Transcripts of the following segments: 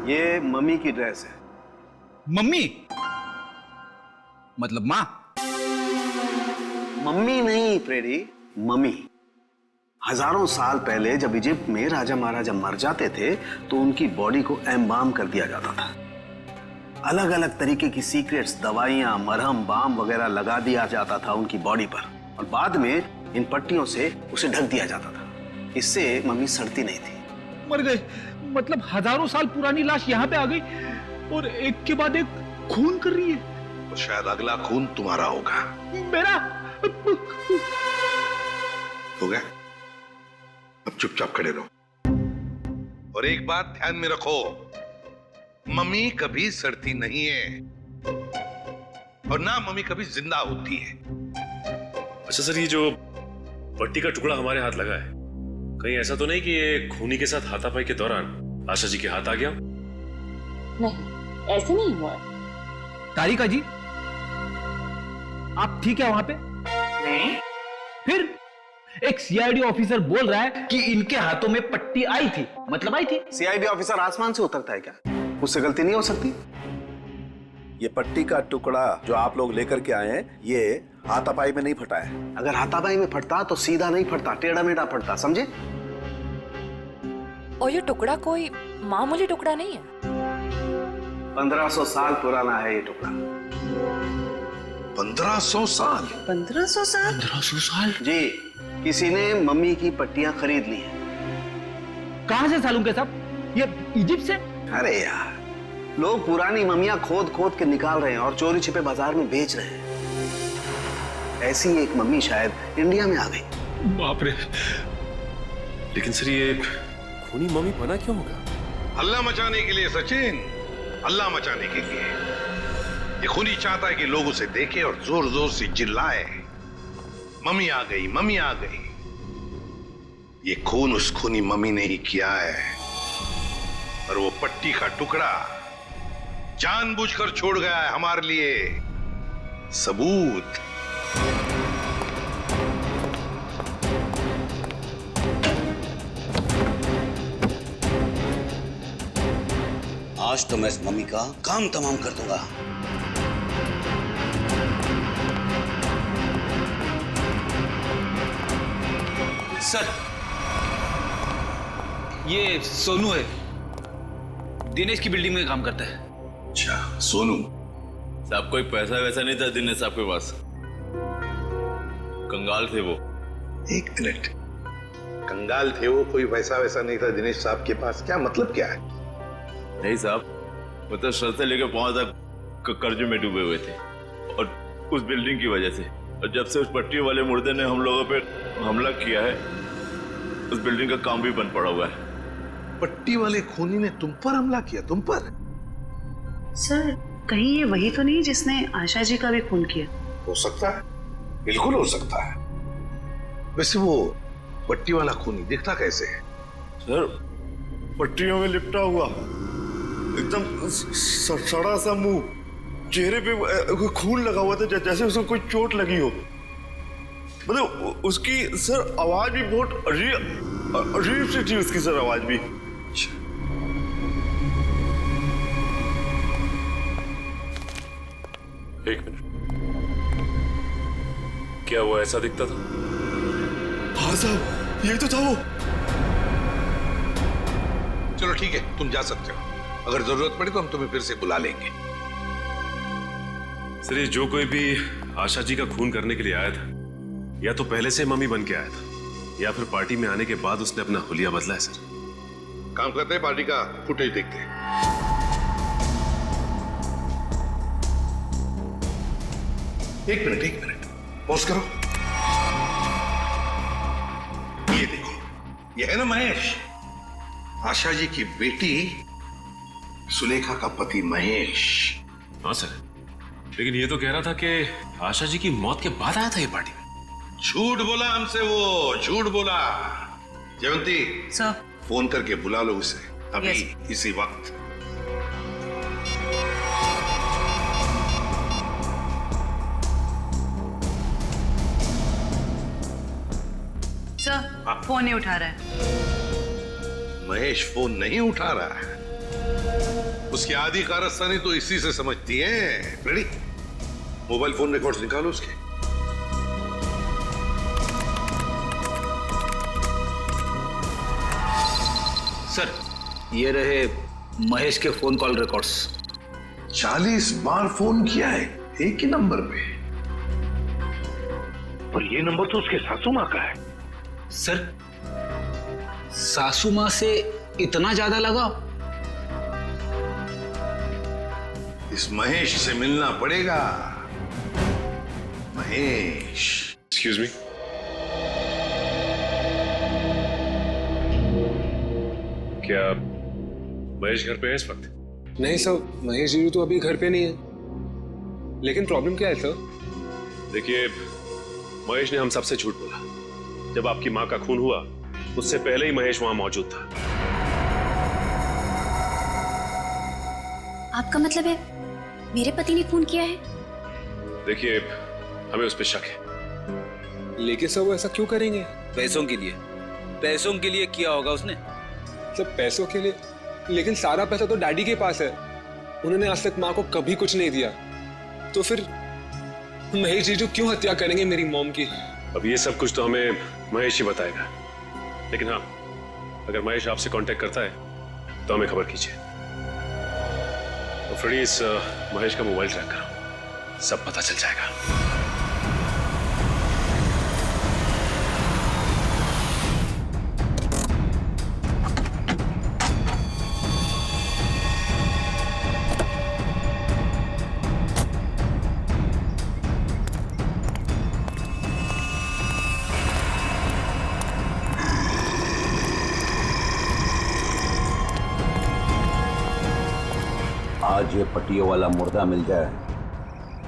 ये मम्मी की ड्रेस है। मम्मी मतलब माँ? मम्मी नहीं फ्रेडी, मम्मी। हजारों साल पहले जब इजिप्ट में राजा महाराजा मर जाते थे तो उनकी बॉडी को एम्बाम कर दिया जाता था। अलग अलग तरीके की सीक्रेट्स, दवाइयां, मरहम, बाम वगैरह लगा दिया जाता था उनकी बॉडी पर और बाद में इन पट्टियों से उसे ढक दिया जाता था। इससे मम्मी सड़ती नहीं थी। मर गए मतलब हजारों साल पुरानी लाश यहाँ पे आ गई और एक के बाद एक खून कर रही है। तो शायद अगला खून तुम्हारा होगा। मेरा? हो गया? अब चुपचाप खड़े रहो। और एक बात ध्यान में रखो, मम्मी कभी सड़ती नहीं है और ना मम्मी कभी जिंदा होती है। अच्छा सर, ये जो पट्टी का टुकड़ा हमारे हाथ लगा है, कहीं ऐसा तो नहीं कि ये खूनी के साथ हाथापाई के दौरान आशा जी के हाथ आ गया? नहीं, ऐसे नहीं हुआ। तारिका जी, आप ठीक है वहां पे? नहीं। फिर एक सीआईडी ऑफिसर बोल रहा है कि इनके हाथों में पट्टी आई थी, मतलब आई थी। सीआईडी ऑफिसर आसमान से उतरता है क्या? उससे गलती नहीं हो सकती। ये पट्टी का टुकड़ा जो आप लोग लेकर के आए हैं, ये हाथापाई में नहीं फटा है। अगर हाथापाई में फटता तो सीधा नहीं फटता, टेढ़ा मेढ़ा फटता, समझे? और ये टुकड़ा कोई मामूली टुकड़ा नहीं है। 1500 साल पुराना है ये टुकड़ा। 1500 साल? 1500 साल? 1500 साल? जी, किसी ने मम्मी की पट्टियां खरीद ली हैं। कहां से सालून साहब? ये इजिप्ट से? अरे यार, लोग पुरानी मम्मियां खोद खोद के निकाल रहे हैं और चोरी छिपे बाजार में बेच रहे हैं। ऐसी एक मम्मी शायद इंडिया में आ गई। बाप रे। लेकिन सर, ये खूनी मम्मी बना क्यों होगा? हल्ला मचाने के लिए सचिन, हल्ला मचाने के लिए। ये खूनी चाहता है कि लोग उसे देखें और जोर जोर से चिल्लाए, मम्मी आ गई, मम्मी आ गई। ये खून उस खूनी मम्मी ने ही किया है और वो पट्टी का टुकड़ा जानबूझकर छोड़ गया है हमारे लिए सबूत। आज तो मैं इस मम्मी का काम तमाम कर दूंगा। सर, ये सोनू है, दिनेश की बिल्डिंग में काम करता है। अच्छा, सोनू साहब, कोई पैसा वैसा नहीं था दिनेश साहब के पास, कंगाल थे वो। एक मिनट, कंगाल थे वो, कोई पैसा वैसा नहीं था दिनेश साहब के पास, क्या मतलब क्या है? नहीं साहब, वो तो सर से लेकर पांव तक कर्जे में डूबे हुए थे और उस बिल्डिंग की वजह से। और जब से उस पट्टी वाले मुर्दे ने हम लोगों पे हमला किया है, उस बिल्डिंग का काम भी बंद पड़ा हुआ है। पट्टी वाले खूनी ने तुम पर हमला किया? तुम पर? सर, कहीं ये वही तो नहीं जिसने आशा जी का भी खून किया? हो सकता है, बिल्कुल हो सकता है। वैसे वो पट्टी वाला खूनी दिखता कैसे है? सर, पट्टियों में लिपटा हुआ, एकदम सड़ा सा मुंह, चेहरे पे खून लगा हुआ था जैसे उसको कोई चोट लगी हो। मतलब उसकी सर आवाज भी बहुत अजीब सी थी, उसकी सर आवाज भी। एक मिनट, क्या वो ऐसा दिखता था? हाँ साहब, ये तो था वो। चलो ठीक है, तुम जा सकते हो। अगर जरूरत पड़ी तो हम तुम्हें फिर से बुला लेंगे। सर, ये जो कोई भी आशा जी का खून करने के लिए आया था, या तो पहले से मम्मी बन के आया था या फिर पार्टी में आने के बाद उसने अपना हुलिया बदला है। सर, काम करते हैं, पार्टी का फुटेज देखते हैं। एक मिनट, पॉज करो। ये देखो, ये है ना महेश, आशा जी की बेटी सुलेखा का पति महेश। हाँ सर, लेकिन ये तो कह रहा था कि आशा जी की मौत के बाद आया था ये पार्टी में। झूठ बोला हमसे, वो झूठ बोला। जयवंती सर, फोन करके बुला लो उसे अभी, Yes. इसी वक्त। सर, फोन नहीं उठा रहा है। महेश फोन नहीं उठा रहा है। उसकी आधी कारस्तानी तो इसी से समझती है। रेडी? मोबाइल फोन रिकॉर्ड्स निकालो उसके। सर, ये रहे महेश के फोन कॉल रिकॉर्ड्स। 40 बार फोन किया है एक ही नंबर पे, और ये नंबर तो उसके सासू माँ का है। सर, सासू माँ से इतना ज्यादा लगा? इस महेश से मिलना पड़ेगा। महेश। एक्सक्यूज मी, क्या महेश घर पे है इस वक्त? नहीं सर, महेश जी तो अभी घर पे नहीं है। लेकिन प्रॉब्लम क्या है सर? देखिए, महेश ने हम सबसे झूठ बोला। जब आपकी माँ का खून हुआ उससे पहले ही महेश वहां मौजूद था। आपका मतलब है मेरे पति ने खून किया है? देखिए, हमें उस पर शक है। लेकिन सर वो ऐसा क्यों करेंगे? पैसों के लिए, पैसों के लिए किया होगा उसने। सब पैसों के लिए? लेकिन सारा पैसा तो डैडी के पास है। उन्होंने आज तक माँ को कभी कुछ नहीं दिया। तो फिर महेश जीजू क्यों हत्या करेंगे मेरी मॉम की? अब ये सब कुछ तो हमें महेश ही बताएगा। लेकिन हाँ, अगर महेश आपसे कांटेक्ट करता है तो हमें खबर कीजिए। तो फ्रेडी, इस महेश का मोबाइल ट्रैक करो, सब पता चल जाएगा। आज ये पट्टियों वाला मुर्दा मिल जाए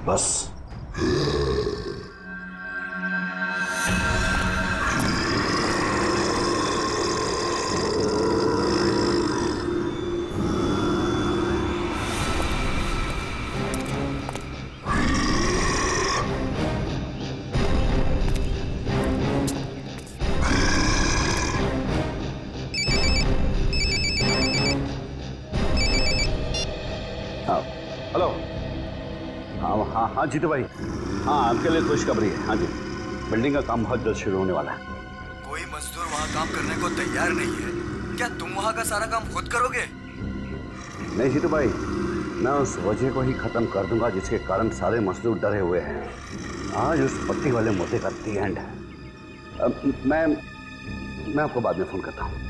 बस। हेलो। हाँ जीतू भाई, हाँ आपके लिए खुशखबरी है। हाँ जी, बिल्डिंग का काम बहुत जल्द शुरू होने वाला है। कोई मजदूर वहाँ काम करने को तैयार नहीं है। क्या तुम वहाँ का सारा काम खुद करोगे? नहीं जीतू भाई, मैं उस वजह को ही खत्म कर दूंगा जिसके कारण सारे मजदूर डरे हुए हैं। आज उस पट्टी वाले मुद्दे का दी एंड है। मैं आपको बाद में फोन करता हूँ।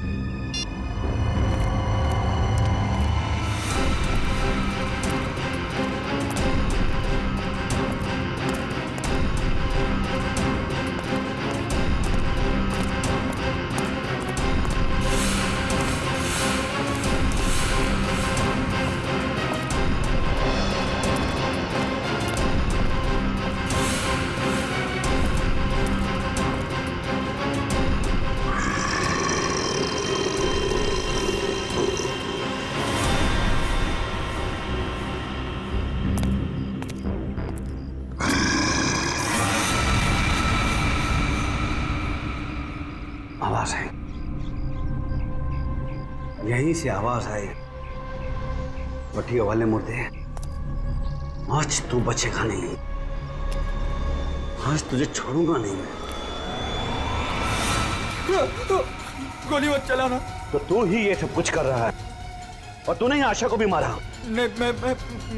आवाज आई, यहीं से आवाज आई। पट्टियों वाले मुर्दे, आज तू बचेगा नहीं। आज तुझे छोड़ूंगा नहीं मैं। गोली मत चलाना। तो तू ही ये सब कुछ कर रहा है, और तूने ही आशा को भी मारा। नहीं,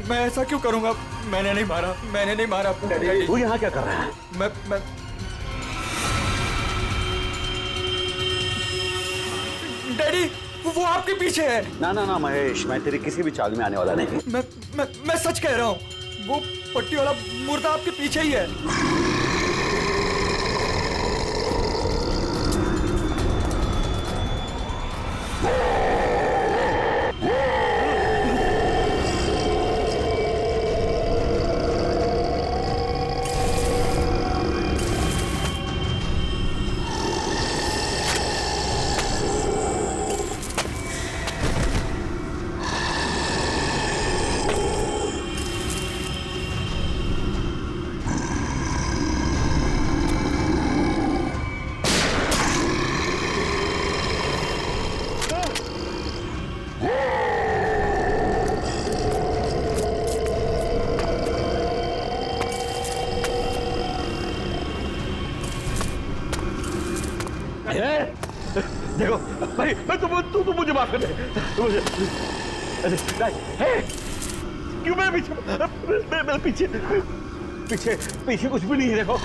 मैं ऐसा क्यों करूंगा? मैंने नहीं मारा। तू यहाँ क्या कर रहा है? मैं डैडी, वो आपके पीछे है। ना महेश, मैं तेरी किसी भी चाल में आने वाला नहीं। मैं सच कह रहा हूँ, वो पट्टी वाला मुर्दा आपके पीछे ही है। मुझे माफ कर दे। अरे नहीं, हे, क्यों मैं पीछे मैं पीछे पीछे पीछे कुछ भी नहीं है, देखो।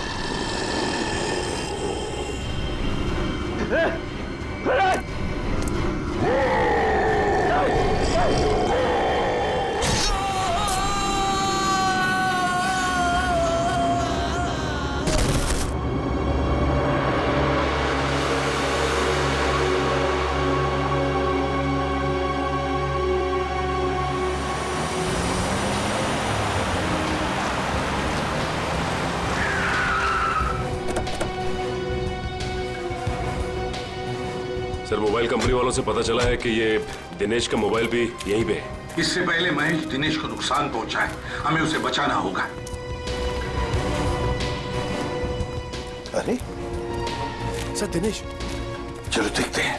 सर, मोबाइल कंपनी वालों से पता चला है कि ये दिनेश का मोबाइल भी यहीं पे है। इससे पहले महेश दिनेश को नुकसान पहुंचाए, हमें उसे बचाना होगा। अरे सर, दिनेश, चलो देखते हैं।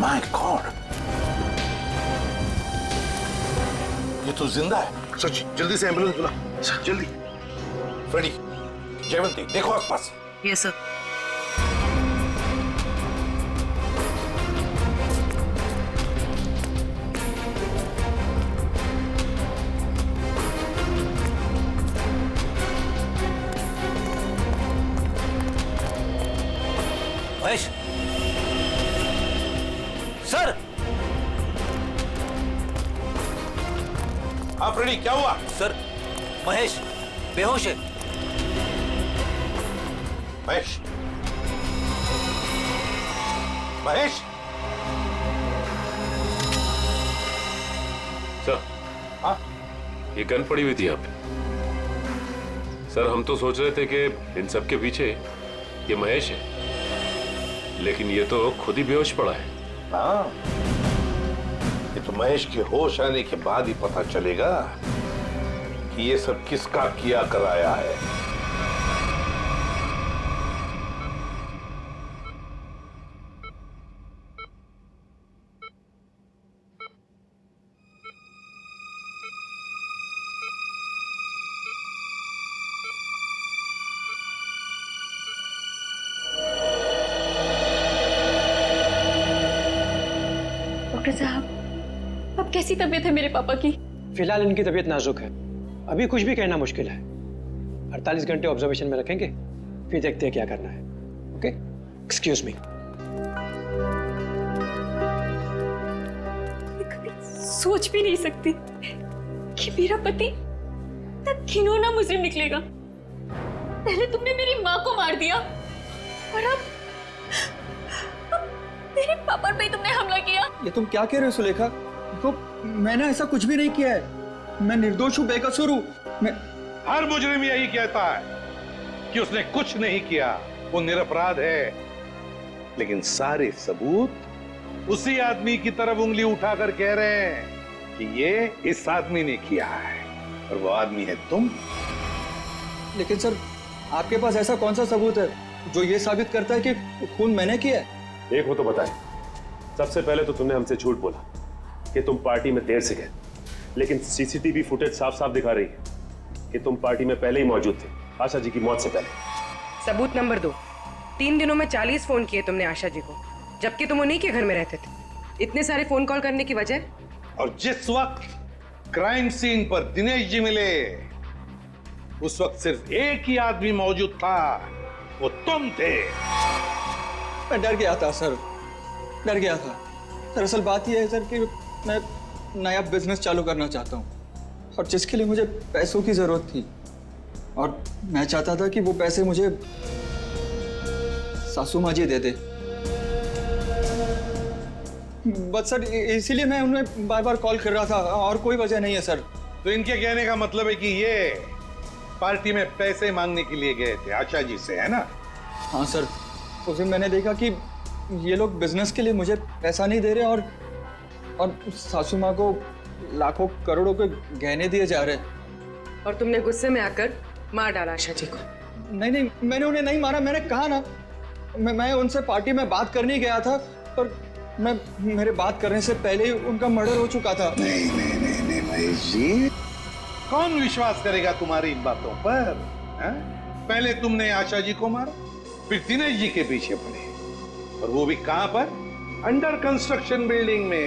माय गॉड, ये तो जिंदा है। सच, जल्दी से एम्बुलेंस बुला, जल्दी। फ्रेडी, जयवंती, देखो आसपास। Yes sir. महेश सर। हाँ फ्रेडी, क्या हुआ? सर, महेश बेहोश है। महेश, महेश, सर। हाँ, ये गन पड़ी हुई थी यहाँ पे। सर, हम तो सोच रहे थे कि इन सब के पीछे ये महेश है, लेकिन ये तो खुद ही बेहोश पड़ा है। हाँ, ये तो महेश के होश आने के बाद ही पता चलेगा कि ये सब किसका किया कराया है। डॉक्टर साहब, अब कैसी तबीयत है मेरे पापा की? फिलहाल इनकी तबीयत नाजुक है, अभी कुछ भी कहना मुश्किल है। 48 घंटे ऑब्जर्वेशन में रखेंगे, फिर देखते हैं क्या करना है। Okay, excuse me. मैं कभी सोच भी नहीं सकती कि मेरा पति इतना घिनौना मुजरिम निकलेगा। पहले तुमने मेरी माँ को मार दिया और अब मेरे पापा पे तुमने हमला किया। ये तुम क्या कह रहे हो सुलेखा? तो मैंने ऐसा कुछ भी नहीं किया है। मैं निर्दोष हूँ, बेकसूर हूँ। मैं हर मुजरिम यही कहता है कि उसने कुछ नहीं किया, वो निरपराध है। लेकिन सारे सबूत उसी आदमी की तरफ उंगली उठाकर कह रहे हैं कि ये इस आदमी ने किया है, और वो आदमी है तुम। लेकिन सर, आपके पास ऐसा कौन सा सबूत है जो ये साबित करता है कि खून मैंने किया है? एक हो तो बताए। सबसे पहले तो तुमने हमसे झूठ बोला कि तुम पार्टी में देर से गए, लेकिन सीसीटीवी फुटेज साफ साफ दिखा रही है कि तुम पार्टी में पहले ही मौजूद थे, आशा जी की मौत से पहले। सबूत नंबर 2, 3 दिनों में 40 फोन किए तुमने आशा जी को, जबकि तुम उन्हीं के घर में रहते थे। इतने सारे फोन कॉल करने की वजह? और जिस वक्त क्राइम सीन पर दिनेश जी मिले, उस वक्त सिर्फ एक ही आदमी मौजूद था, वो तुम थे। मैं डर गया था सर, डर गया था। दरअसल बात यह है सर कि मैं नया बिजनेस चालू करना चाहता हूँ, और जिसके लिए मुझे पैसों की जरूरत थी, और मैं चाहता था कि वो पैसे मुझे सासू माँ जी दे दे। बस सर, इसीलिए मैं उन्हें बार बार कॉल कर रहा था, और कोई वजह नहीं है सर। तो इनके कहने का मतलब है कि ये पार्टी में पैसे मांगने के लिए गए थे आशा जी से, है ना? हाँ सर, उस दिन मैंने देखा कि ये लोग बिजनेस के लिए मुझे पैसा नहीं दे रहे, और सासू माँ को लाखों करोड़ों के गहने दिए जा रहे। और तुमने गुस्से में आकर मार डाला आशा जी को? नहीं नहीं, मैंने उन्हें नहीं मारा। मैंने कहा ना, मैं उनसे पार्टी में बात करने गया था, पर मेरे बात करने से पहले ही उनका मर्डर हो चुका था। नहीं नहीं नहीं नहीं महेश जी, कौन विश्वास करेगा तुम्हारी इन बातों पर? पहले तुमने आशा जी को मारा, फिर दिनेश जी के पीछे पड़े, और वो भी कहां पर? अंडर कंस्ट्रक्शन बिल्डिंग में।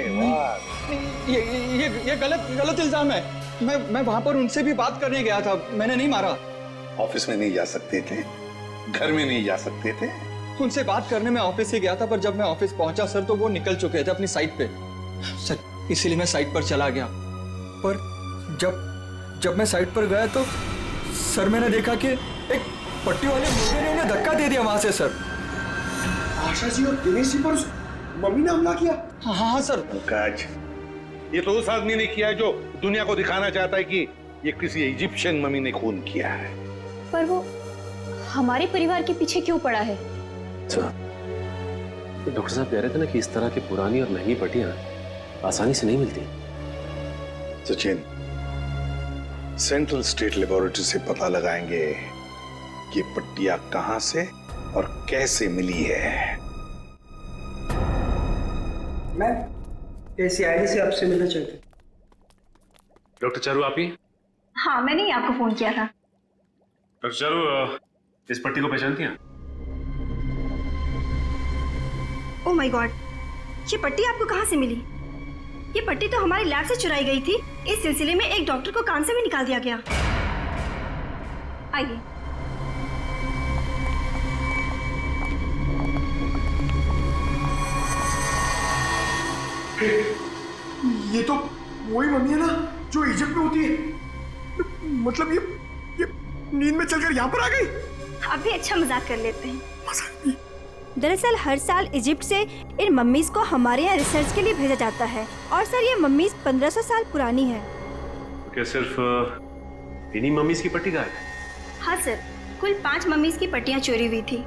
ये गलत इल्जाम है। मैं वहां पर उनसे भी बात करने गया था, मैंने नहीं मारा। ऑफिस में नहीं जा सकते थे, घर में नहीं जा सकते थे? उनसे बात करने में ऑफिस ही गया था, पर जब मैं ऑफिस पहुंचा सर तो वो निकल चुके थे अपनी साइट पे सर, इसीलिए मैं साइट पर चला गया। पर जब मैं साइट पर गया तो सर मैंने देखा कि एक पट्टी वाले मुर्गे ने उन्हें धक्का दे दिया वहां से सर। आशा जी और दिनेश जी पर उस मम्मी ने हमला किया? हाँ सर। पंकज, ये तो उस आदमी ने किया है जो दुनिया को दिखाना चाहता है कि ये किसी इजिप्शियन मम्मी ने खून किया है। पर वो हमारे परिवार के पीछे क्यों पड़ा है? डॉक्टर साहब कह रहे थे ना कि इस तरह की पुरानी और महंगी पट्टियां आसानी से नहीं मिलती। सचिन, सेंट्रल स्टेट लेबोरेटरी से पता लगाएंगे कि पट्टियां कहां से और कैसे मिली है। मैं ACID से आपसे मिलना चाहती हूँ। डॉक्टर चारू आप ही? हाँ, मैंने ही आपको फोन किया था। डॉक्टर चारू, इस पट्टी को पहचानती हैं? ओह माय गॉड, ये पट्टी आपको कहाँ से मिली? ये पट्टी तो हमारी लैब से चुराई गई थी। इस सिलसिले में एक डॉक्टर को काम से भी निकाल दिया गया। आइए। ये तो वही मम्मी है ना जो इजिप्ट में होती है। मतलब ये नींद में चलकर यहाँ पर आ गई। आप भी अच्छा मजाक कर लेते हैं। दरअसल हर साल इजिप्ट से इन मम्मीज को हमारे यहाँ रिसर्च के लिए भेजा जाता है, और सर ये मम्मीज 1500 साल पुरानी है। तो क्या सिर्फ इन्हीं मम्मीज की पट्टी गायब है? हाँ सर, कुल 5 मम्मीज की पट्टियाँ चोरी हुई थी,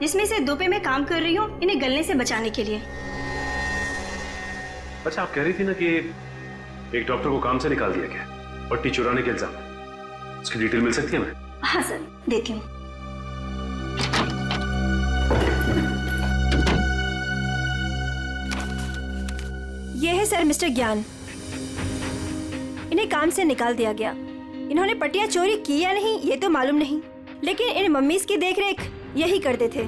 जिसमें से 2 पे मैं काम कर रही हूँ इन्हें गलने से बचाने के लिए। अच्छा, आप कह रही थी ना कि एक डॉक्टर को काम से निकाल दिया गया पट्टी चुराने के इल्जाम में, उसकी डिटेल मिल सकती है हमें? हाँ सर, देती हूँ। ये है सर मिस्टर ज्ञान। इन्हें काम से निकाल दिया गया। इन्होंने पट्टियां चोरी की या नहीं ये तो मालूम नहीं, लेकिन इन मम्मीज की देखरेख यही करते थे।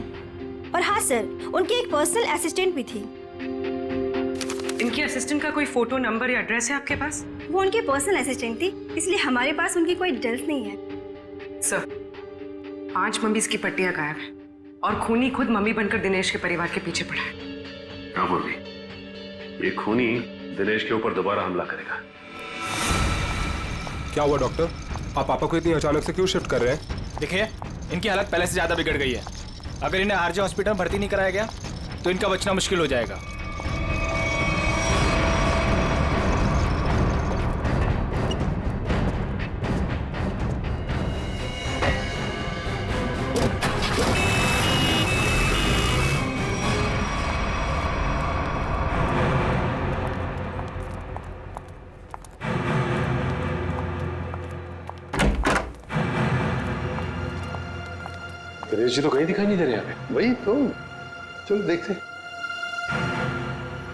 और हाँ सर, उनकी एक पर्सनल असिस्टेंट भी थी। इनकी असिस्टेंट का कोई फोटो, नंबर या एड्रेस है आपके पास? वो उनकी पर्सनल असिस्टेंट थी, इसलिए हमारे पास उनकी कोई डिटेल्स नहीं है। सर, 5 मम्मीज की पट्टियां गायब है और खूनी खुद मम्मी बनकर दिनेश के परिवार के पीछे पड़ा है। क्या बोल रही? ये खूनी दिनेश के ऊपर दोबारा हमला करेगा। क्या हुआ डॉक्टर? आप पापा को इतनी अचानक से क्यों शिफ्ट कर रहे हैं? देखिए, इनकी हालत पहले से ज्यादा बिगड़ गई है। अगर इन्हें आरजे हॉस्पिटल में भर्ती नहीं कराया गया तो इनका बचना मुश्किल हो जाएगा। दिनेश जी तो कहीं दिखाई नहीं दे रहे यहाँ पे। वही तो, चलो देखते।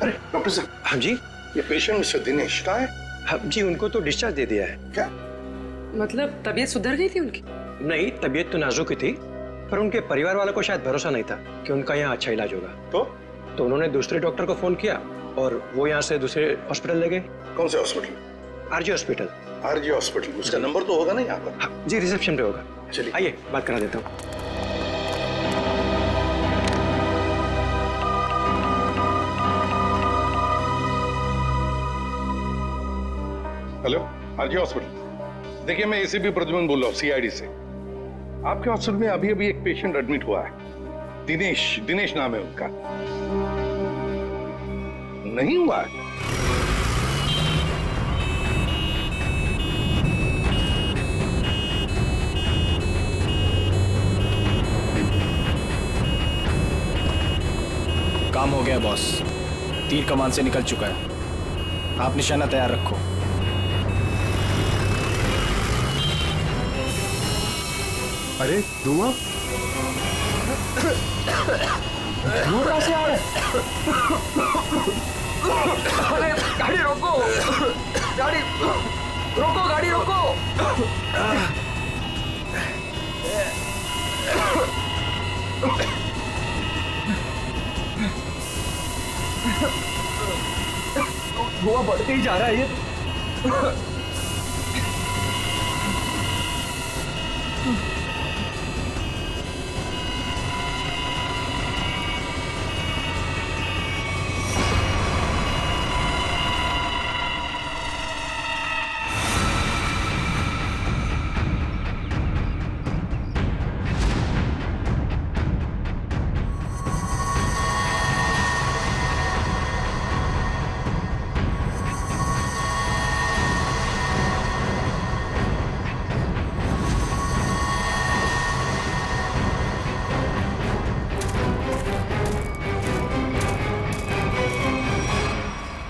अरे डॉक्टर साहब। हाँ जी। ये पेशेंट मिस्टर दिनेश का है? हाँ जी, उनको तो डिस्चार्ज दे दिया है। क्या मतलब तबीयत सुधर गई थी उनकी? नहीं, तबीयत तो नाजुक ही थी, पर उनके परिवार वालों को शायद भरोसा नहीं था कि उनका यहाँ अच्छा इलाज होगा। तो उन्होंने दूसरे डॉक्टर को फोन किया और वो यहाँ से दूसरे हॉस्पिटल ले गए। कौन से hospital? RG hospital. RG hospital, उसका नंबर तो होगा ना यहाँ पर? हाँ जी, रिसेप्शन पे होगा। चलिए आइए बात करा देता हूँ। Hello, RG hospital. देखिए, मैं एसीपी प्रद्युमन बोल रहा हूँ, CID से। आपके हॉस्पिटल में अभी अभी एक पेशेंट एडमिट हुआ है। दिनेश नाम है उनका। नहीं हुआ है? काम हो गया बॉस, तीर कमान से निकल चुका है। आप निशाना तैयार रखो। अरे धुआं कहाँ से आ रहा है? अरे गाड़ी रोको, गाड़ी रोको, गाड़ी रोको। धुआं बढ़ते ही जा रहा है ये।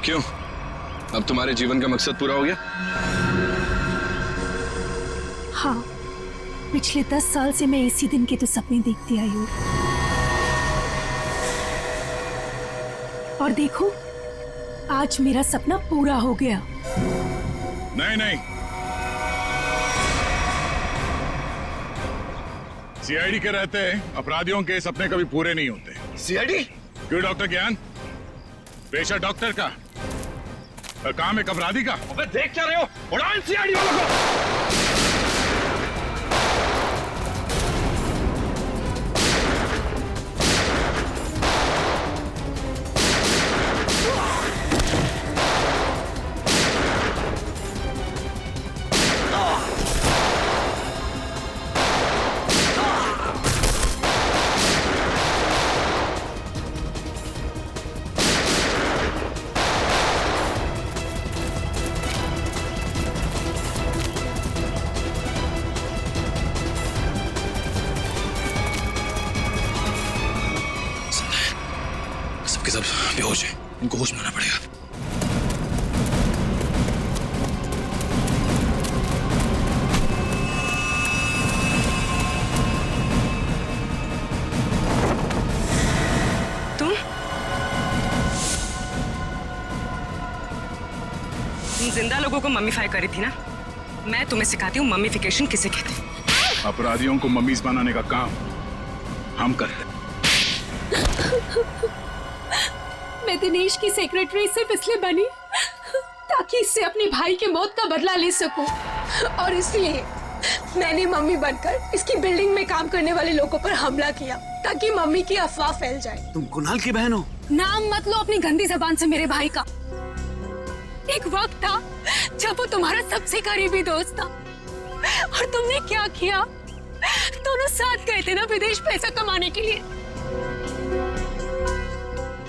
क्यों? अब तुम्हारे जीवन का मकसद पूरा हो गया? हाँ, पिछले 10 साल से मैं इसी दिन के तो सपने देखती आई हूँ। और देखो, आज मेरा सपना पूरा हो गया। नहीं नहीं, सीआईडी के रहते अपराधियों के सपने कभी पूरे नहीं होते। सीआईडी? क्यों डॉक्टर ज्ञान? पेशा डॉक्टर का, काम एक अपराधी का। अबे देख क्या रहे हो? उड़ाओ सीआईडी वालों को। सब बेहोश है, इनको होश में आना पड़ेगा। तुम जिंदा लोगों को मम्मीफाई करी थी ना? मैं तुम्हें सिखाती हूँ मम्मीफिकेशन किसे कहते हैं। अपराधियों को मम्मीज बनाने का काम हम करते हैं। मैं दिनेश की सेक्रेटरी सिर्फ इसलिए बनी ताकि इससे अपने भाई के मौत का बदला ले सकूं, और इसलिए मैंने मम्मी बनकर इसकी बिल्डिंग में काम करने वाले लोगों पर हमला किया ताकि मम्मी की अफवाह फैल जाए। तुम कुणाल की बहन हो? नाम मत लो अपनी गंदी जबान से मेरे भाई का। एक वक्त था जब वो तुम्हारा सबसे करीबी दोस्त था, और तुमने क्या किया? दोनों साथ गए थे ना विदेश पैसा कमाने के लिए।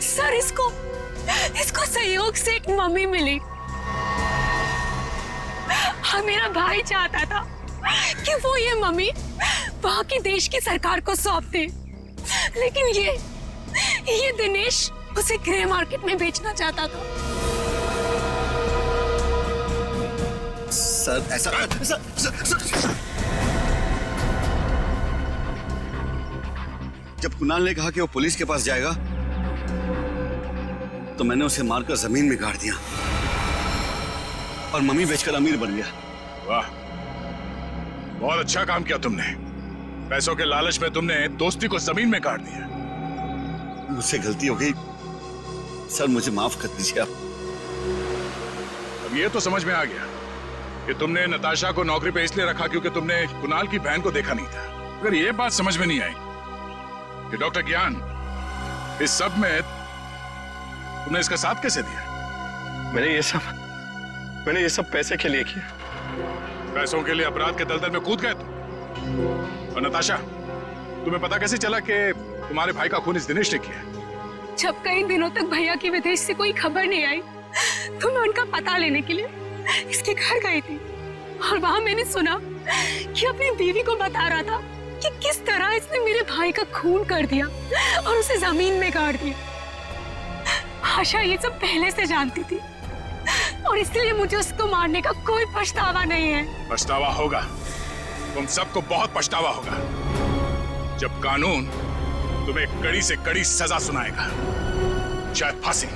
सर, इसको सहयोग से एक मम्मी मिली, और मेरा भाई चाहता था कि वो ये मम्मी वहां की देश की सरकार को सौंप दे, लेकिन ये दिनेश उसे ग्रे मार्केट में बेचना चाहता था। सर, ऐसा सर। जब कुणाल ने कहा कि वो पुलिस के पास जाएगा, तो मैंने उसे मारकर जमीन में गाड़ दिया और मम्मी बेचकर अमीर बन गया। वाह, बहुत अच्छा काम किया तुमने। पैसों के लालच में तुमने दोस्ती को जमीन में गाड़ दिया। मुझसे गलती हो गई सर, मुझे माफ कर दीजिए आप। अब ये तो समझ में आ गया कि तुमने नताशा को नौकरी पे इसलिए रखा क्योंकि तुमने कुणाल की बहन को देखा नहीं था। अगर ये बात समझ में नहीं आई कि डॉक्टर ज्ञान इस सब में तुमने इसका साथ कैसे दिया? मैंने ये सब पैसे के लिए किया। पैसों के लिए अपराध के दलदल में कूद गए तुम। और नताशा, तुम्हें पता कैसे चला कि तुम्हारे भाई का खून इस दिनेश ने किया? जब कई दिनों तक भैया की विदेश से कोई खबर नहीं आई, तो मैं उनका पता लेने के लिए इसके घर गई थी, और वहां मैंने सुना कि अपनी बीवी को बता रहा था कि किस तरह इसने मेरे भाई का खून कर दिया और उसे जमीन में गाड़ दिया। आशा ये सब पहले से जानती थी, और इसलिए मुझे उसको मारने का कोई पछतावा नहीं है। पछतावा होगा, तुम सबको बहुत पछतावा होगा, जब कानून तुम्हें कड़ी से कड़ी सजा सुनाएगा, शायद फांसी।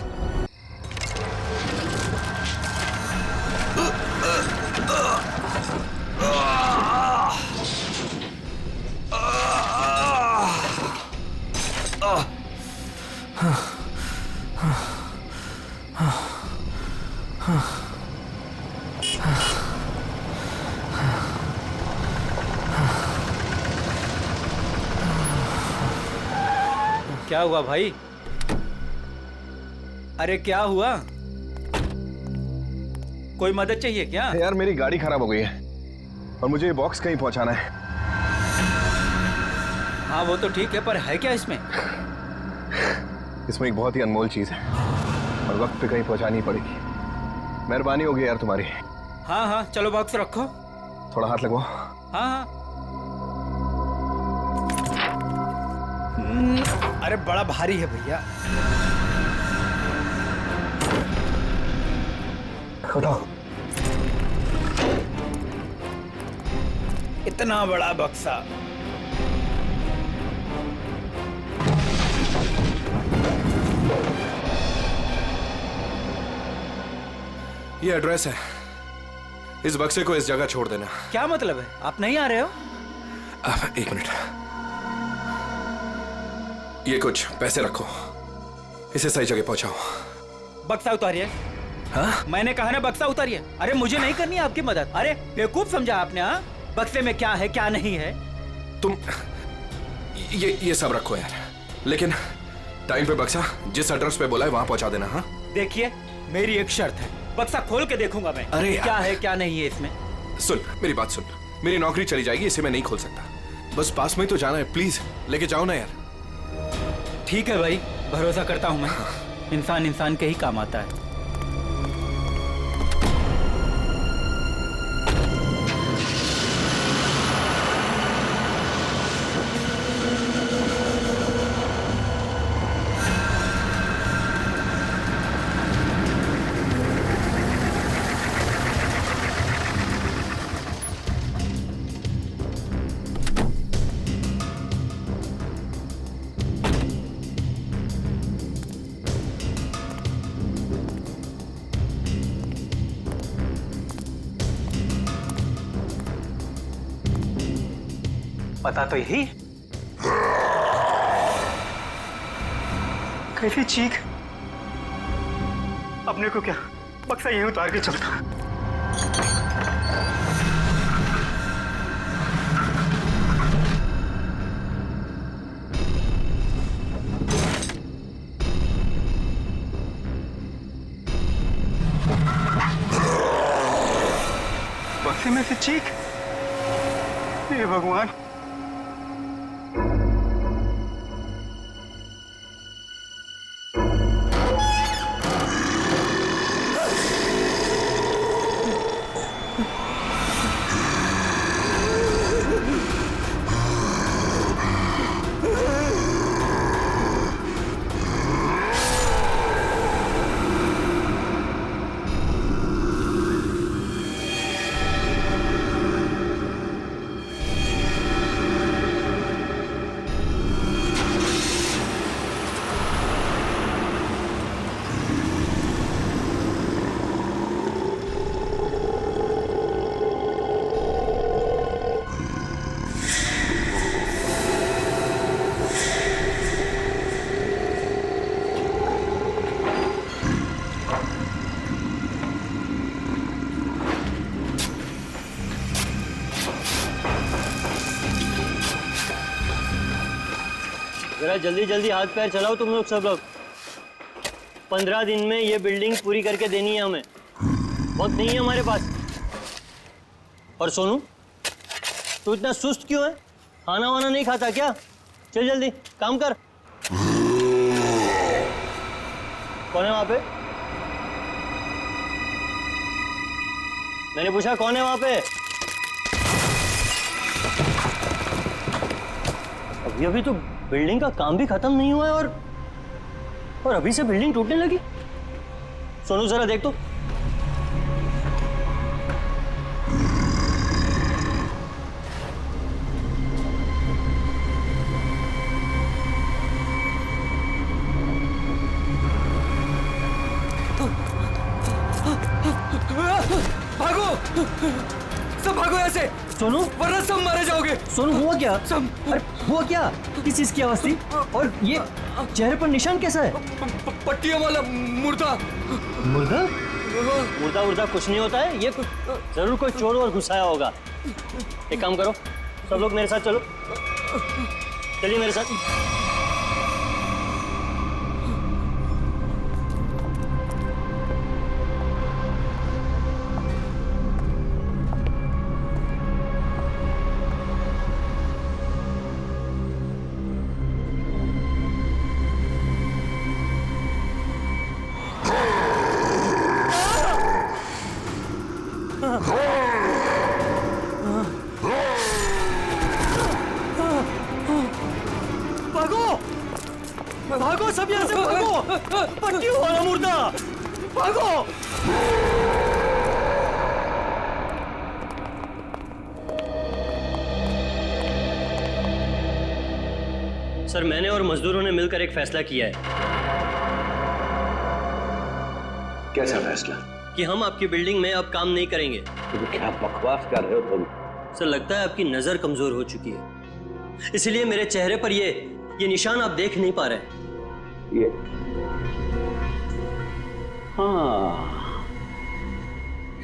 क्या हुआ भाई? अरे क्या हुआ? कोई मदद चाहिए क्या? यार मेरी गाड़ी खराब हो गई है और मुझे ये बॉक्स कहीं पहुंचाना है। हाँ वो तो ठीक है, पर है क्या इसमें? इसमें एक बहुत ही अनमोल चीज है और वक्त पे कहीं पहुंचानी पड़ेगी। मेहरबानी होगी यार तुम्हारी। हाँ हाँ चलो बॉक्स रखो। थोड़ा हाथ लगवाओ। हाँ हाँ। अरे बड़ा भारी है भैया। उठाओ। इतना बड़ा बक्सा। ये एड्रेस है, इस बक्से को इस जगह छोड़ देना। क्या मतलब है? आप नहीं आ रहे हो? एक मिनट, ये कुछ पैसे रखो, इसे सही जगह पहुंचाओ। बक्सा उतारिए। हाँ? मैंने कहा ना बक्सा उतारिए। अरे मुझे नहीं करनी आपकी मदद। अरे बेवकूफ समझा आपने? हाँ, बक्से में क्या है क्या नहीं है। तुम ये सब रखो यार, लेकिन टाइम पे बक्सा जिस एड्रेस पे बोला है वहां पहुंचा देना। हाँ देखिए मेरी एक शर्त है, बक्सा खोल के देखूंगा मैं। अरे क्या है क्या नहीं है इसमें। सुन मेरी बात सुन, मेरी नौकरी चली जाएगी, इसे मैं नहीं खोल सकता। बस पास में तो जाना है, प्लीज लेके जाओ ना यार। ठीक है भाई, भरोसा करता हूं मैं। इंसान इंसान के ही काम आता है। पता तो यही। कैसी चीख। अपने को क्या बक्सा यहीं उतार के चलता। बक्से में से चीख। हे भगवान। जरा जल्दी जल्दी हाथ पैर चलाओ तुम लोग सब लोग। 15 दिन में ये बिल्डिंग पूरी करके देनी है हमें, वक्त नहीं है हमारे पास। और सोनू तू इतना सुस्त क्यों है? खाना वाना नहीं खाता क्या? चल जल्दी काम कर। कौन है वहां पे? मैंने पूछा कौन है वहां पे? अभी तो बिल्डिंग का काम भी खत्म नहीं हुआ है और अभी से बिल्डिंग टूटने लगी। सोनू जरा देख तो। भागो सब, भागो यहाँ से। सोनू, वरना सब मारे जाओगे। सोनू हुआ क्या? सब अरे हुआ क्या? किस चीज की आवाज थी? और ये चेहरे पर निशान कैसा है? पट्टियों वाला मुर्दा। मुर्दा? मुर्दा मुर्दा कुछ नहीं होता है, ये कुछ जरूर कोई चोर और घुसाया होगा। एक काम करो, सब लोग मेरे साथ चलो, चलिए मेरे साथ। भागो सब यहाँ से भागो! पट्टियों वाला मुर्दा! भागो! सर, मैंने और मजदूरों ने मिलकर एक फैसला किया है। कैसा फैसला? कि हम आपकी बिल्डिंग में अब काम नहीं करेंगे। तुम क्या बकवास कर रहे हो तुम? सर, लगता है आपकी नजर कमजोर हो चुकी है, इसलिए मेरे चेहरे पर ये निशान आप देख नहीं पा रहे। ये हाँ,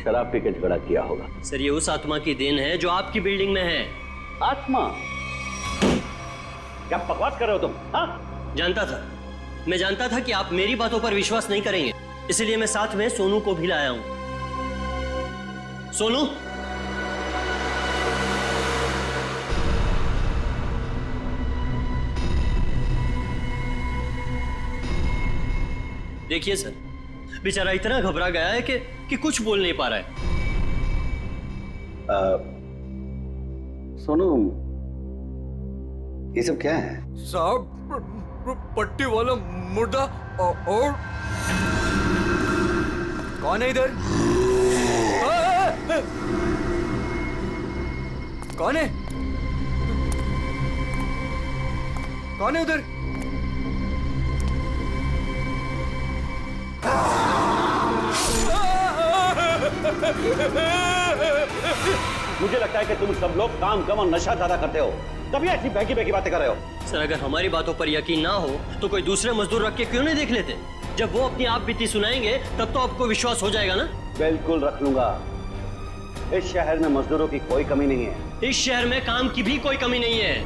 शराब पी के झगड़ा किया होगा। सर, ये उस आत्मा की देन है जो आपकी बिल्डिंग में है। आत्मा? क्या बकवास कर रहे हो तुम? हाँ? जानता था, मैं जानता था कि आप मेरी बातों पर विश्वास नहीं करेंगे, इसलिए मैं साथ में सोनू को भी लाया हूं। सोनू, देखिए सर, बेचारा इतना घबरा गया है कि कुछ बोल नहीं पा रहा है। सोनू, ये सब क्या है? साहब, पट्टी वाला मुर्दा और कौन है इधर? कौन है? कौन है उधर? मुझे लगता है कि तुम सब लोग काम कम और नशा ज्यादा करते हो, तभी ऐसी बहकी बहकी बातें कर रहे हो। सर, अगर हमारी बातों पर यकीन ना हो तो कोई दूसरे मजदूर रख के क्यों नहीं देख लेते? जब वो अपनी आप बीती सुनाएंगे तब तो आपको विश्वास हो जाएगा ना। बिल्कुल रख लूंगा। इस शहर में मजदूरों की कोई कमी नहीं है। इस शहर में काम की भी कोई कमी नहीं है।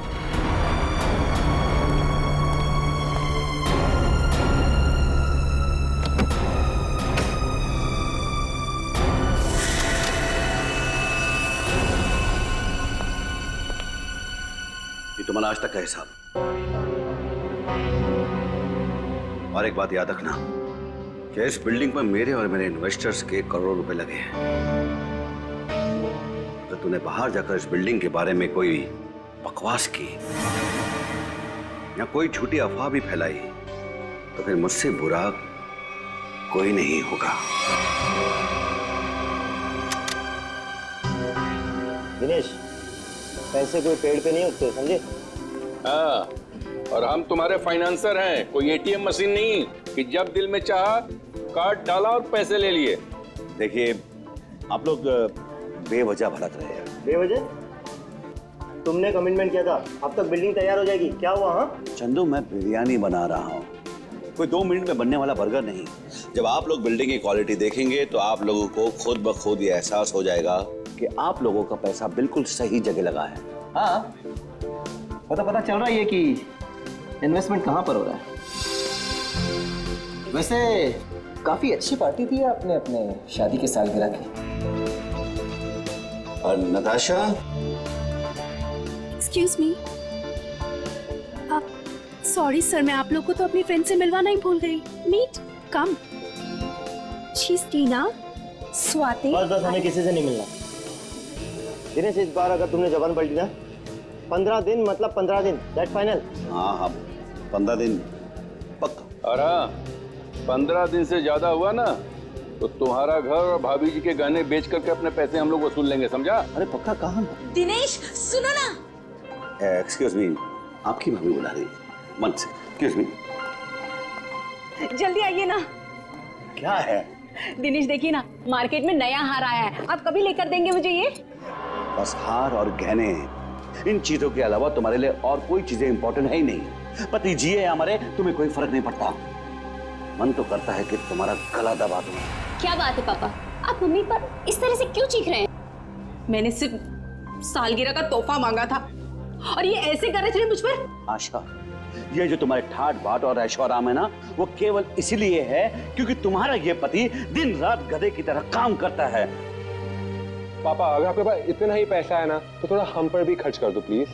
ये तुम्हारा आज तक का हिसाब। और एक बात याद रखना कि इस बिल्डिंग पर मेरे और मेरे इन्वेस्टर्स के करोड़ों रुपए लगे हैं। तो तूने बाहर जाकर इस बिल्डिंग के बारे में कोई बकवास की या कोई झूठी अफवाह भी फैलाई तो फिर मुझसे बुरा कोई नहीं होगा। दिनेश, पैसे कोई पेड़ पे नहीं उगते, समझे? हाँ, और हम तुम्हारे फाइनेंसर हैं, कोई एटीएम मशीन नहीं कि जब दिल में चाहा कार्ड डाला और पैसे ले लिए। देखिए, आप लोग बेवजह भड़क रहे हैं। बेवजह? तुमने कमिटमेंट किया था, अब तक बिल्डिंग तैयार हो जाएगी, क्या हुआ? हाँ चंदू, मैं बिरयानी बना रहा हूँ, कोई 2 मिनट में बनने वाला बर्गर नहीं। जब आप लोग बिल्डिंग की क्वालिटी देखेंगे तो आप लोगों को खुद ब खुद ये एहसास हो जाएगा कि आप लोगों का पैसा बिल्कुल सही जगह लगा है। हाँ, पता चल रहा है कि इन्वेस्टमेंट कहाँ पर हो रहा है। वैसे काफी अच्छी पार्टी थी आपने अपने शादी के सालगिरह की। और Natasha, excuse me, sorry sir, मैं आप लोग को तो अपनी फ्रेंड से मिलवाना ही भूल गई। Meet, come. She is Tina, Swati. बस हमें किसी से नहीं मिलना। दिनेश, इस बार अगर तुमने जबान पलटी ना, 15 दिन मतलब 15 दिन, दैट फाइनल। हाँ, 15 दिन पक्का। और 15 दिन से ज्यादा हुआ ना तो तुम्हारा घर और भाभी जी के गहने बेच करके अपने पैसे हम लोग वसूल लेंगे, समझा? अरे पक्का कहाँ? दिनेश, सुनो ना। एक्सक्यूज मी, आपकी भाभी बुला रही है। मन से, एक्सक्यूज मी। जल्दी आइए ना। क्या है? दिनेश, देखिए ना, मार्केट में नया हार आया है, आप कभी लेकर देंगे मुझे ये? बस हार और गहने हैं। इन चीजों के अलावा तुम्हारे लिए और कोई चीजें इंपॉर्टेंट है ही नहीं। पति जिए हमारे, तुम्हें कोई फर्क नहीं पड़ता। मन तो करता है कि तुम्हारा गला दबा दूं। क्या बात है पापा, आप मम्मी पर इस तरह से क्यों चीख रहे हैं? मैंने सिर्फ सालगिरह का तोहफा मांगा था और ये ऐसे कर रहे थे मुझ पर। आशा, ये जो तुम्हारे ठाट बाट और ऐशो आराम है ना, वो केवल इसीलिए है क्योंकि तुम्हारा ये पति दिन रात गधे की तरह काम करता है। पापा, अगर आपके पास इतना ही पैसा है ना तो थोड़ा हम पर भी खर्च कर दो प्लीज।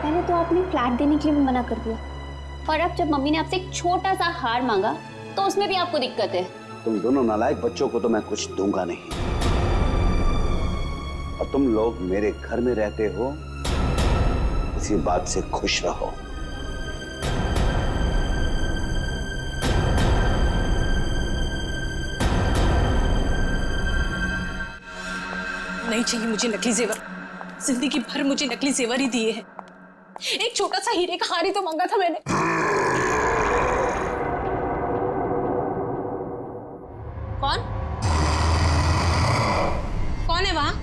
पहले तो आपने फ्लैट देने के लिए भी मना कर दिया और अब जब मम्मी ने आपसे एक छोटा सा हार मांगा तो उसमें भी आपको दिक्कत है। तुम दोनों नालायक बच्चों को तो मैं कुछ दूंगा नहीं, और तुम लोग मेरे घर में रहते हो, इसी बात से खुश रहो। नहीं चाहिए मुझे नकली जेवर। जिंदगी भर मुझे नकली जेवर ही दिए हैं। एक छोटा सा हीरे का हार ही तो मांगा था मैंने। कौन कौन है वहां?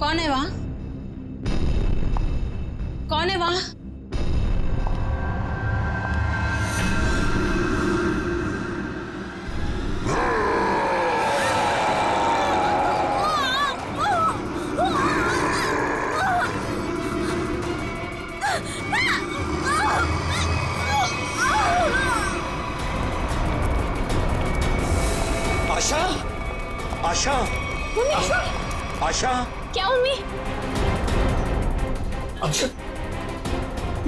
कौन है वहां? कौन है वहां? आशा, आशा, आशा, आशा, क्या मम्मी? आशा,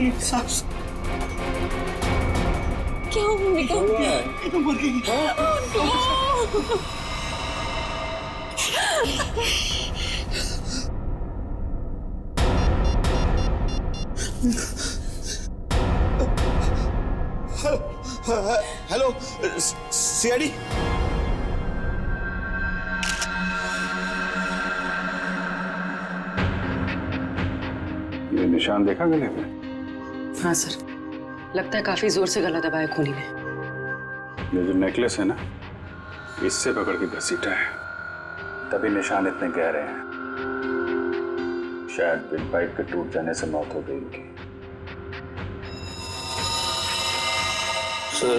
एक सांस। क्या मम्मी को? मर गई। Hello CID. ये निशान देखा गले पे? हाँ सर, लगता है काफी जोर से गला दबाया खूनी ने। ये जो नेकलेस है ना, इससे पकड़ के घसीटा है, तभी निशान इतने गहरे हैं। शायद विंड पाइप के टूट जाने से मौत हो गई इनकी। सर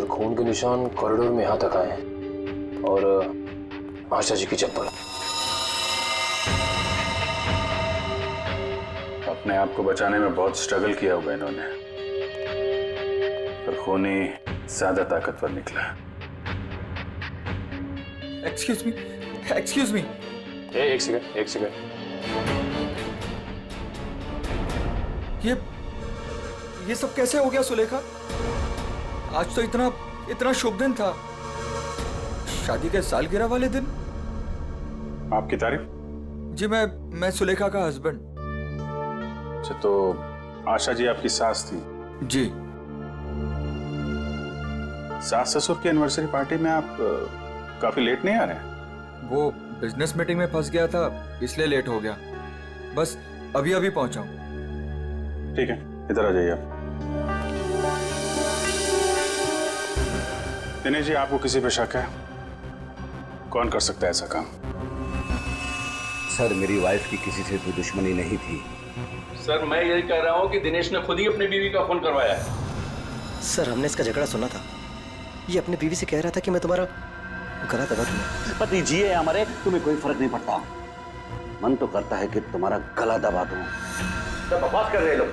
खून के निशान कॉरिडोर में यहाँ तक आए हैं और आशा जी की चप्पल। अपने आप को बचाने में बहुत स्ट्रगल किया होगा इन्होंने, पर खूनी ज्यादा ताकतवर निकला। Excuse me, excuse me. एक सेकंड, एक सेकंड। ये सब कैसे हो गया सुलेखा? आज तो इतना शुभ दिन था, शादी के सालगिरह वाले दिन। आपकी तारीफ? जी मैं सुलेखा का हस्बैंड। अच्छा, तो आशा जी आपकी सास थी? जी। सास ससुर की एनिवर्सरी पार्टी में आप काफी लेट नहीं आ रहे हैं? वो बिजनेस मीटिंग में फंस गया था, इसलिए लेट हो गया। बस अभी अभी पहुंचा हूं। ठीक है, इधर आ जाइए आप। दिनेश जी, आपको किसी पे शक है? कौन कर सकता है ऐसा काम? सर, मेरी वाइफ की किसी से कोई दुश्मनी नहीं थी। सर, मैं यही कह रहा हूँ कि दिनेश ने खुद ही अपनी बीवी का खून करवाया है। सर, हमने इसका झगड़ा सुना था। ये अपनी बीवी से कह रहा था कि मैं तुम्हारा गला दबा दूंगा। पति जिए हमारे, तुम्हें कोई फर्क नहीं पड़ता। मन तो करता है कि तुम्हारा गला दबा दूं। तो बकवास कर रहे लोग।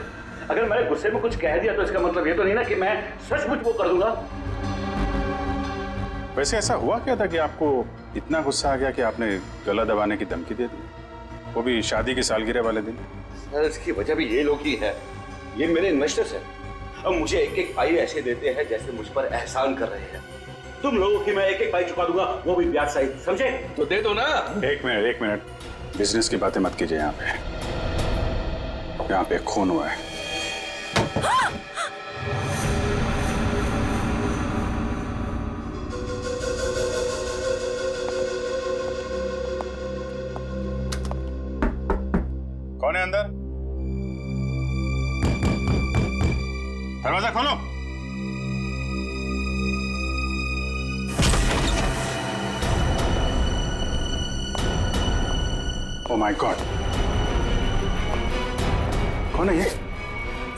अगर मैंने गुस्से में कुछ कह दिया तो इसका मतलब ये तो नहीं ना कि मैं सचमुच वो कर दूंगा। वैसे ऐसा हुआ क्या था कि आपको इतना गुस्सा आ गया कि आपने गला दबाने की धमकी दे दी, वो भी शादी की सालगिरह वाले दिन? सर, इसकी वजह भी ये लोग ही है। ये मेरे इन्वेस्टर्स हैं। अब मुझे एक एक पाई ऐसे देते हैं जैसे मुझ पर एहसान कर रहे हैं। तुम लोगों की मैं एक एक पाई चुका दूंगा, वो भी ब्याज सहित, समझे? तो दे दो ना। एक मिनट, बिजनेस की बातें मत कीजिए। यहाँ पे खून हुआ है। कौन है अंदर? दरवाजा खोलो। ओह माय गॉड, कौन है ये?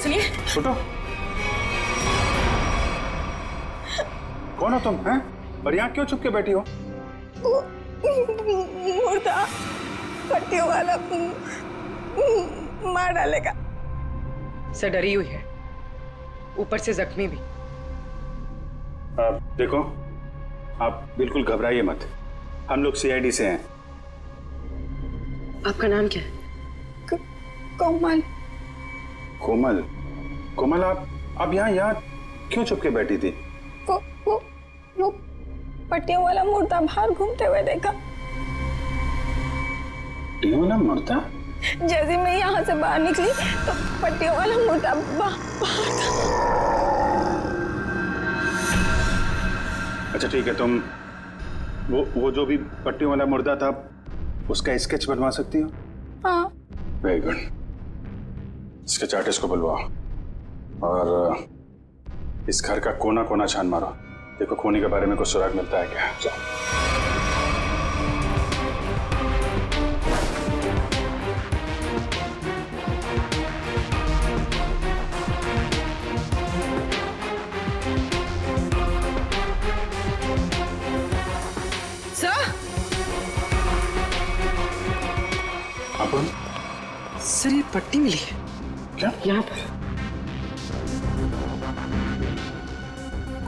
सुनिए। छोटो, कौन हो तुम हैं? और यहाँ क्यों छुप के बैठी हो? मुर्दा पट्टियों वाला मार डालेगा। सर डरी हुई है, ऊपर से जख्मी भी। देखो, आप बिल्कुल घबराइए मत, हम लोग सीआईडी से हैं। आपका नाम क्या है? कोमल। कोमल? कोमल, आप यहाँ क्यों छुप के बैठी थी? वो पट्टियों वाला मुर्दा बाहर घूमते हुए देखा। पट्टियों वाला मुर्दा? जैसे मैं यहाँ से बाहर निकली तो पट्टियों वाला मुर्दा बाहर था। अच्छा ठीक है, तुम वो जो भी पट्टियों वाला मुर्दा था उसका स्केच बनवा सकती हो? हाँ। वेरी गुड, स्केच आर्टिस्ट को बुलवाओ और इस घर का कोना कोना छान मारो, देखो खूनी के बारे में कुछ सुराग मिलता है क्या। सर ये पट्टी मिली है। क्या? यहाँ पर।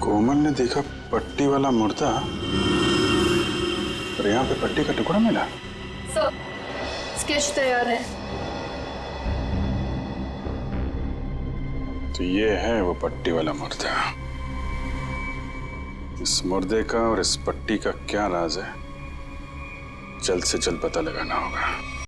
कोमल ने देखा पट्टी वाला मुर्दा और यहाँ पे पट्टी का टुकड़ा मिला। सर स्केच तैयार है। तो ये है वो पट्टी वाला मुर्दा। इस मुर्दे का और इस पट्टी का क्या राज है, जल्द से जल्द पता लगाना होगा।